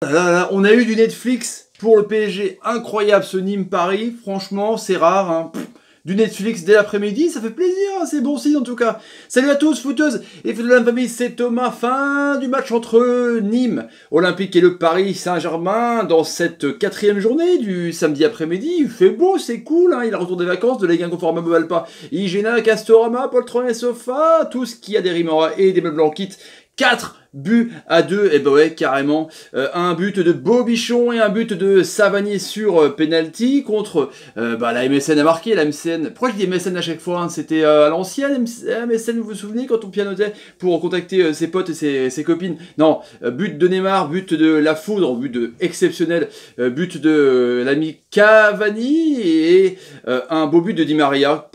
On a eu du Netflix pour le PSG, incroyable ce Nîmes-Paris, franchement c'est rare, hein. Du Netflix dès l'après-midi, ça fait plaisir, hein, c'est bon signe en tout cas. Salut à tous, footeuses et footeux de la famille, c'est Thomas. Fin du match entre Nîmes Olympique et le Paris Saint-Germain dans cette quatrième journée du samedi après-midi. Il fait beau, c'est cool, hein, il a retour des vacances, de la Ligue 1 Conforama Alpa, Igena, Castorama, Poltron et Sofa, tout ce qui a des Rimora et des meubles en kit. 4-2, et bah ouais, carrément. Un but de Bobichon et un but de Savanier sur penalty contre la MSN a marqué, la MSN. Pourquoi je dis MSN à chaque fois, hein, c'était à l'ancienne MSN, vous vous souvenez, quand on pianotait pour contacter ses potes et ses copines. Non, but de Neymar, but de La Foudre, but exceptionnel, but de l'ami Cavani et un beau but de Di Maria.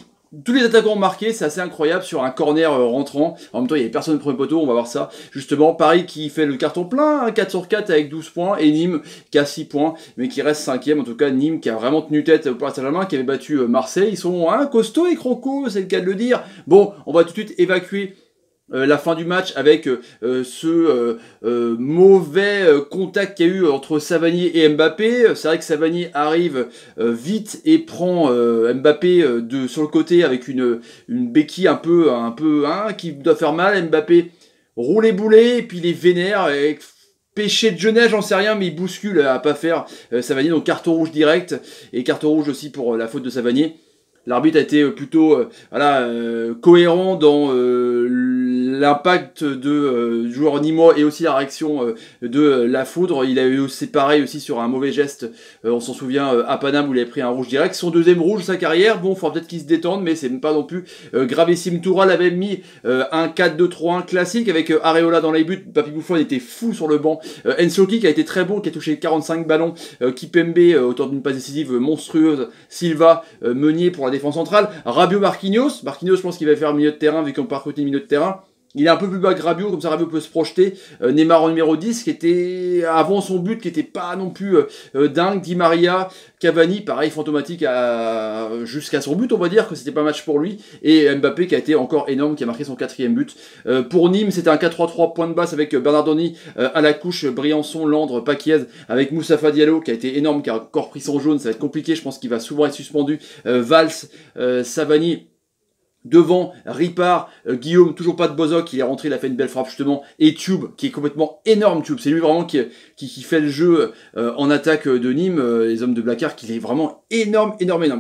Tous les attaquants ont marqué, c'est assez incroyable sur un corner rentrant. En même temps, il n'y avait personne au premier poteau, on va voir ça. Justement, Paris qui fait le carton plein, hein, 4 sur 4 avec 12 points, et Nîmes qui a 6 points, mais qui reste 5ème. En tout cas, Nîmes qui a vraiment tenu tête au Paris Saint-Germain, qui avait battu Marseille. Ils sont costauds et crocos, c'est le cas de le dire. Bon, on va tout de suite évacuer la fin du match avec ce mauvais contact qu'il y a eu entre Savanier et Mbappé. C'est vrai que Savanier arrive vite et prend Mbappé sur le côté avec une béquille un peu qui doit faire mal. Mbappé roule les boulets et puis il est vénère et péché de jeunesse, j'en sais rien, mais il bouscule à pas faire Savanier. Donc carton rouge direct et carton rouge aussi pour la faute de Savanier. L'arbitre a été plutôt cohérent dans l'impact de joueur nîmois et aussi la réaction de La Foudre. Il a eu aussi pareil aussi sur un mauvais geste, on s'en souvient, à Paname où il avait pris un rouge direct. Son deuxième rouge de sa carrière, bon, il faudra peut-être qu'il se détende, mais c'est pas non plus gravissime. Toural avait mis un 4-2-3-1 classique avec Areola dans les buts. Papy Buffon était fou sur le banc. Ensoki qui a été très bon, qui a touché 45 ballons. Kipembe autour d'une passe décisive monstrueuse. Silva, Meunier pour la défense centrale. Rabiot, Marquinhos, je pense qu'il va faire milieu de terrain vu qu'on part côté milieu de terrain. Il est un peu plus bas que Rabiot, comme ça Rabiot peut se projeter. Neymar en numéro 10, qui était avant son but, qui était pas non plus dingue. Di Maria, Cavani, pareil, fantomatique jusqu'à son but, on va dire que c'était pas match pour lui. Et Mbappé qui a été encore énorme, qui a marqué son 4ème but. Pour Nîmes, c'était un 4-3-3 point de basse avec Bernardoni à la couche, Briançon, Landre, Paquiez, avec Moustapha Diallo qui a été énorme, qui a encore pris son jaune. Ça va être compliqué, je pense qu'il va souvent être suspendu. Valls, Savani. Devant, Ripard, Guillaume, toujours pas de Bozok, il est rentré, il a fait une belle frappe justement, et Tube, qui est complètement énorme, Tube, c'est lui vraiment qui fait le jeu en attaque de Nîmes, les hommes de Blacard, qui est vraiment énorme.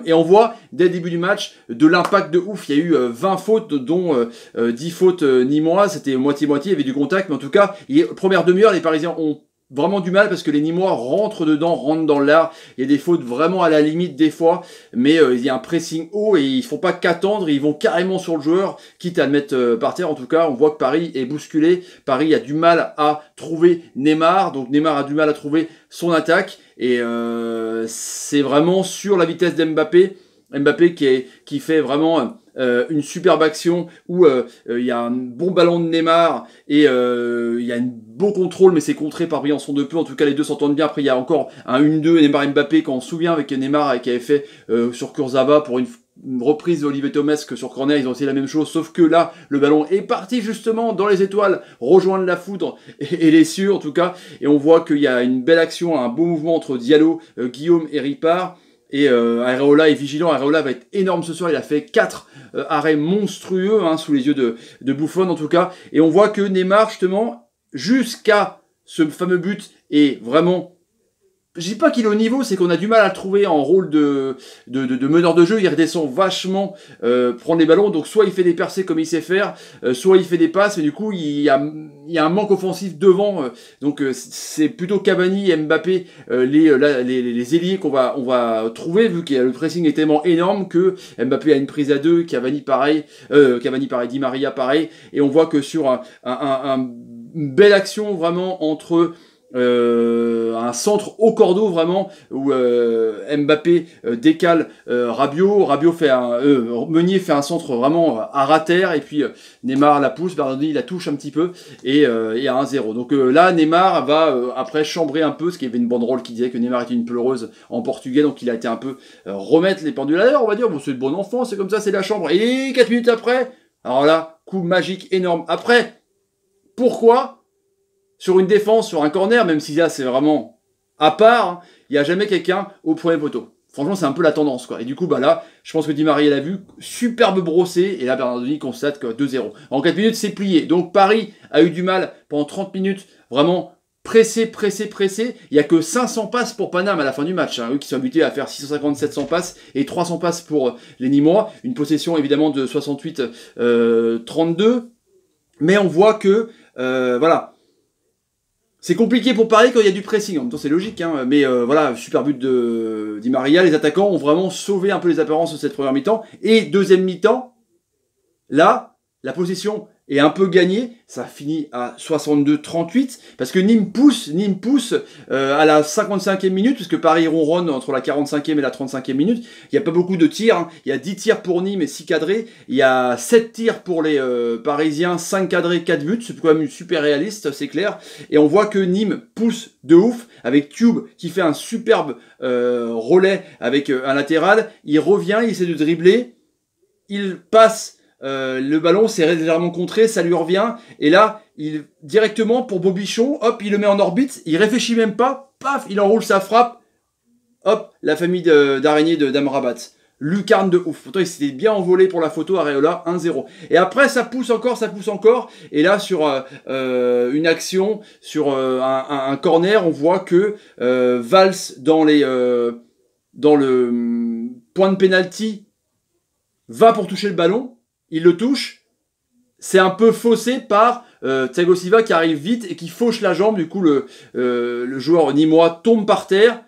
Et on voit, dès le début du match, de l'impact de ouf, il y a eu 20 fautes, dont 10 fautes nîmoises, c'était moitié-moitié, il y avait du contact, mais en tout cas, première demi-heure, les Parisiens ont vraiment du mal parce que les Nîmois rentrent dans l'art. Il y a des fautes vraiment à la limite des fois, mais il y a un pressing haut et ils font pas qu'attendre, ils vont carrément sur le joueur, quitte à le mettre par terre. En tout cas, on voit que Paris est bousculé. Paris a du mal à trouver Neymar, donc Neymar a du mal à trouver son attaque et c'est vraiment sur la vitesse d'Mbappé. Mbappé qui fait vraiment une superbe action où il y a un bon ballon de Neymar et il y a un bon contrôle, mais c'est contré par Briançon de peu. En tout cas, les deux s'entendent bien. Après, il y a encore un 1-2 Neymar-Mbappé, quand on se souvient avec Neymar qui avait fait sur Kurzawa pour une reprise d'Olivier Tomesque sur corner, ils ont essayé la même chose, sauf que là, le ballon est parti justement dans les étoiles, rejoindre La Foudre et les cieux en tout cas, et on voit qu'il y a une belle action, un beau mouvement entre Diallo, Guillaume et Ripard. Et Areola est vigilant, Areola va être énorme ce soir, il a fait 4 arrêts monstrueux sous les yeux de Buffon en tout cas. Et on voit que Neymar justement, jusqu'à ce fameux but, est vraiment... Je dis pas qu'il est au niveau, c'est qu'on a du mal à le trouver en rôle de meneur de jeu. Il redescend vachement, prendre les ballons. Donc soit il fait des percées comme il sait faire, soit il fait des passes. Mais du coup, il y a un manque offensif devant. Donc c'est plutôt Cavani et Mbappé, les ailiers on va trouver, vu que le pressing est tellement énorme que Mbappé a une prise à deux, Cavani pareil, Di Maria pareil. Et on voit que sur une belle action vraiment entre... un centre au cordeau vraiment où Mbappé décale Rabiot Meunier fait un centre vraiment à ras terre et puis Neymar la pousse, Bernardoni la touche un petit peu et il y a 1-0. Donc là Neymar va après chambrer un peu, parce qu'il y avait une banderole qui disait que Neymar était une pleureuse en portugais, donc il a été un peu remettre les pendules à l'heure, on va dire. Bon, c'est le bon enfant, c'est comme ça, c'est la chambre. Et 4 minutes après, alors là, coup magique énorme. Après, pourquoi sur une défense, sur un corner, même si là c'est vraiment à part, hein, il n'y a jamais quelqu'un au premier poteau. Franchement, c'est un peu la tendance, quoi. Et du coup, bah là, je pense que Di Maria l'a vu, superbe brossé, et là, Bernardoni constate que 2-0. En 4 minutes, c'est plié. Donc, Paris a eu du mal pendant 30 minutes, vraiment pressé. Il n'y a que 500 passes pour Paname à la fin du match. Hein. Eux qui sont habitués à faire 650-700 passes, et 300 passes pour les Nîmois. Une possession, évidemment, de 68-32. Mais on voit que, voilà. C'est compliqué pour Paris quand il y a du pressing, en même temps c'est logique, hein, mais voilà, super but de Di Maria, les attaquants ont vraiment sauvé un peu les apparences de cette première mi-temps, et deuxième mi-temps, là, la possession est un peu gagnée, ça finit à 62-38, parce que Nîmes pousse à la 55e minute, puisque Paris ronronne entre la 45e et la 35e minute, il n'y a pas beaucoup de tirs, hein. Il y a 10 tirs pour Nîmes et 6 cadrés, il y a 7 tirs pour les Parisiens, 5 cadrés, 4 buts, c'est quand même super réaliste, c'est clair, et on voit que Nîmes pousse de ouf, avec Tube qui fait un superbe relais avec un latéral, il revient, il essaie de dribbler, il passe le ballon, c'est légèrement contré, ça lui revient, et là, il directement pour Bobichon, hop, il le met en orbite, il réfléchit même pas, paf, il enroule sa frappe, hop, la famille d'araignées d'Amrabat. Lucarne de ouf. Pourtant, il s'était bien envolé pour la photo, Areola, 1-0. Et après, ça pousse encore, et là, sur une action, sur un corner, on voit que Valls, dans le point de pénalty, va pour toucher le ballon, il le touche, c'est un peu faussé par Thiago Silva qui arrive vite et qui fauche la jambe, du coup le joueur nîmois tombe par terre,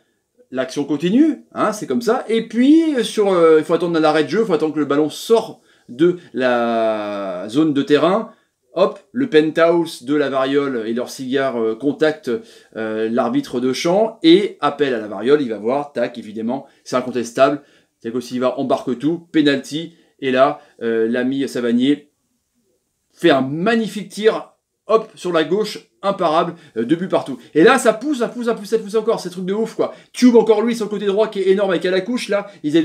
l'action continue, hein, c'est comme ça, et puis il faut attendre l'arrêt de jeu, il faut attendre que le ballon sort de la zone de terrain, hop, le penthouse de la Variole et leur cigare contactent l'arbitre de champ et appelle à la Variole, il va voir, tac, évidemment, c'est incontestable, Thiago Silva embarque tout, penalty. Et là, l'ami Savanier fait un magnifique tir, hop, sur la gauche, imparable, 2 buts partout. Et là, ça pousse encore, c'est truc de ouf, quoi. Tube, encore lui, sur le côté droit, qui est énorme avec Alacouche, là, ils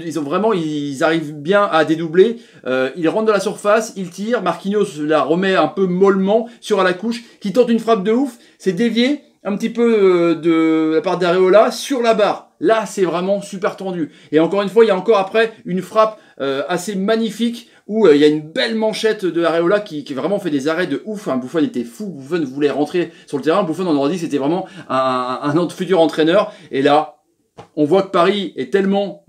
arrivent bien à dédoubler, ils rentrent dans la surface, ils tirent, Marquinhos la remet un peu mollement sur Alacouche, qui tente une frappe de ouf, c'est dévié, un petit peu de la part d'Areola, sur la barre. Là, c'est vraiment super tendu. Et encore une fois, il y a encore après une frappe assez magnifique où il y a une belle manchette de Areola qui vraiment fait des arrêts de ouf. Buffon était fou, Buffon voulait rentrer sur le terrain. Buffon, on aurait dit que c'était vraiment un futur entraîneur. Et là, on voit que Paris est tellement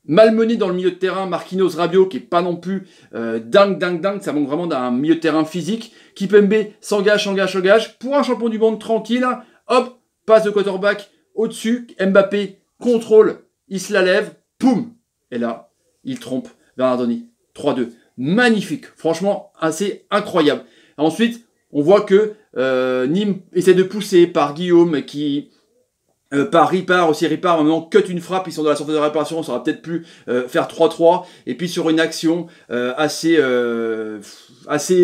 malmené dans le milieu de terrain. Marquinhos, Rabiot, qui est pas non plus dingue. Ça manque vraiment d'un milieu de terrain physique. Kimpembe s'engage pour un champion du monde tranquille. Hop, passe de quarterback au-dessus, Mbappé contrôle, il se la lève, poum. Et là, il trompe Bernardoni. 3-2. Magnifique. Franchement, assez incroyable. Ensuite, on voit que Nîmes essaie de pousser par Guillaume qui... par Ripard, maintenant cut une frappe, ils sont dans la surface de réparation, ça aurait peut-être pu faire 3-3, et puis sur une action assez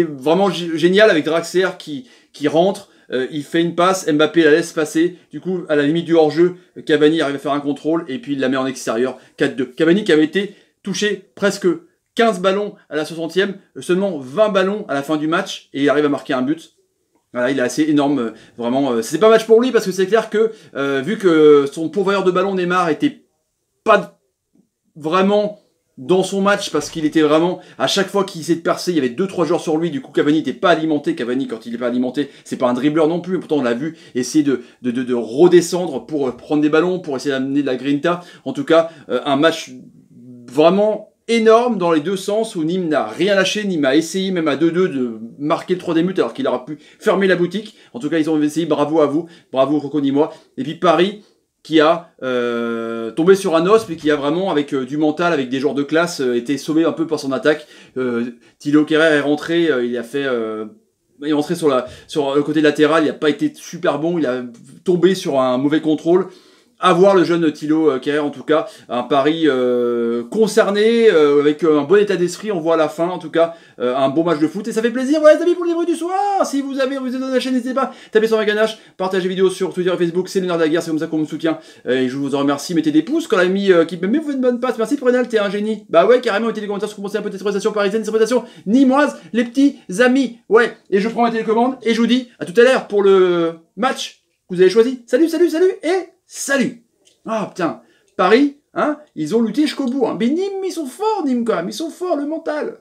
vraiment géniale avec Draxler qui rentre, il fait une passe, Mbappé la laisse passer, du coup à la limite du hors-jeu, Cavani arrive à faire un contrôle, et puis il la met en extérieur, 4-2. Cavani qui avait été touché presque 15 ballons à la 60e, seulement 20 ballons à la fin du match, et il arrive à marquer un but. Voilà, il est assez énorme, vraiment. C'est pas match pour lui parce que c'est clair que vu que son pourvoyeur de ballon Neymar était pas vraiment dans son match parce qu'il était vraiment à chaque fois qu'il essayait de percer, il y avait 2-3 joueurs sur lui. Du coup, Cavani n'était pas alimenté. Cavani, quand il n'est pas alimenté, c'est pas un dribbleur non plus. Pourtant, on l'a vu essayer de redescendre pour prendre des ballons, pour essayer d'amener de la grinta. En tout cas, un match vraiment énorme dans les deux sens où Nîmes n'a rien lâché, Nîmes a essayé même à 2-2 de marquer le 3e but alors qu'il aurait pu fermer la boutique. En tout cas, ils ont essayé, bravo à vous, bravo Coco Nîmois. Et puis Paris qui a tombé sur un os, mais qui a vraiment, avec du mental, avec des joueurs de classe, été sauvé un peu par son attaque. Thilo Kehrer est rentré, il est rentré sur le côté latéral, il n'a pas été super bon, il a tombé sur un mauvais contrôle. à voir le jeune Thilo Kehrer, en tout cas, un pari concerné, avec un bon état d'esprit, on voit à la fin, en tout cas, un bon match de foot, et ça fait plaisir, voilà les amis, pour les bruits du soir. Si vous êtes dans la chaîne, n'hésitez pas, tapez sur la ganache, partagez vidéo sur Twitter et Facebook, c'est le nerf de la guerre, c'est comme ça qu'on me soutient, et je vous en remercie, mettez des pouces, quand l'ami qui me met vous fait une bonne passe, merci Prenal, t'es un génie, bah ouais, carrément, mettez des commentaires sur comment c'est un peu tes prestations parisiennes, tes prestations nîmoises, les petits amis, ouais, et je prends ma télécommande, et je vous dis à tout à l'heure pour le match que vous avez choisi. Salut, salut, salut, et salut. Ah putain, Paris, hein, ils ont lutté jusqu'au bout. Hein. Mais Nîmes, ils sont forts, Nîmes quand même, ils sont forts, le mental.